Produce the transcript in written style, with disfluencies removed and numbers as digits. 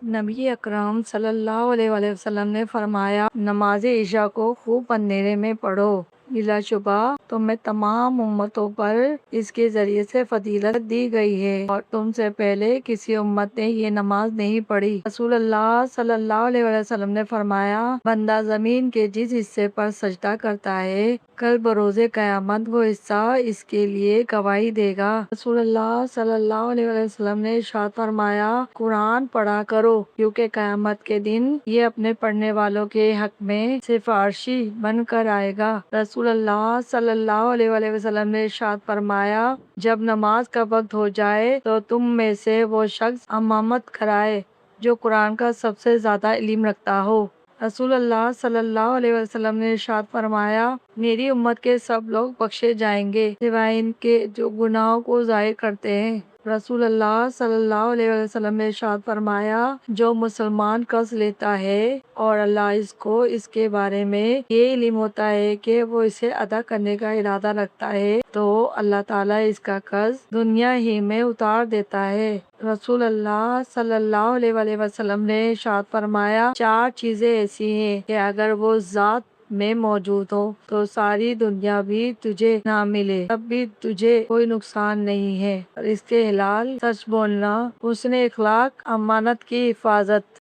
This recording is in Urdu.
نبی اکرم صلی اللہ علیہ وآلہ وسلم نے فرمایا، نماز عشاء کو خوب اندھیرے میں پڑھو، بلا شبہ تمہیں تمام امتوں پر اس کے ذریعے سے فضیلت دی گئی ہے اور تم سے پہلے کسی امت نے یہ نماز نہیں پڑھی۔ رسول اللہ صلی اللہ علیہ وآلہ وسلم نے فرمایا، بندہ زمین کے جس حصے پر سجدہ کرتا ہے، کل بروز قیامت وہ حصہ اس کے لیے گواہی دے گا۔ رسول اللہ صلی اللہ علیہ وآلہ وسلم نے ارشاد فرمایا، قرآن پڑھا کرو کیونکہ قیامت کے دن یہ اپنے پڑھنے والوں کے حق میں سفارشی بن کر آئے گا۔ رسول اللہ صلی اللہ علیہ وآلہ وسلم نے ارشاد فرمایا، جب نماز کا وقت ہو جائے تو تم میں سے وہ شخص امامت کرائے جو قرآن کا سب سے زیادہ علم رکھتا ہو۔ رسول اللہ صلی اللہ علیہ وسلم نے ارشاد فرمایا، میری امت کے سب لوگ بخشے جائیں گے سوائے ان کے جو گناہوں کو ظاہر کرتے ہیں۔ رسول اللہ صلی اللہ علیہ وسلم نے ارشاد فرمایا، جو مسلمان قرض لیتا ہے اور اللہ اس کے بارے میں یہ علم ہوتا ہے کہ وہ اسے ادا کرنے کا ارادہ رکھتا ہے تو اللہ تعالیٰ اس کا قرض دنیا ہی میں اتار دیتا ہے۔ رسول اللہ صلی اللہ علیہ وآلہ وسلم نے ارشاد فرمایا، چار چیزیں ایسی ہیں کہ اگر وہ ذات میں موجود ہو تو ساری دنیا بھی تجھے نہ ملے تب بھی تجھے کوئی نقصان نہیں ہے۔ اور اس کے حلال سچ بولنا، حسن اخلاق، امانت کی حفاظت۔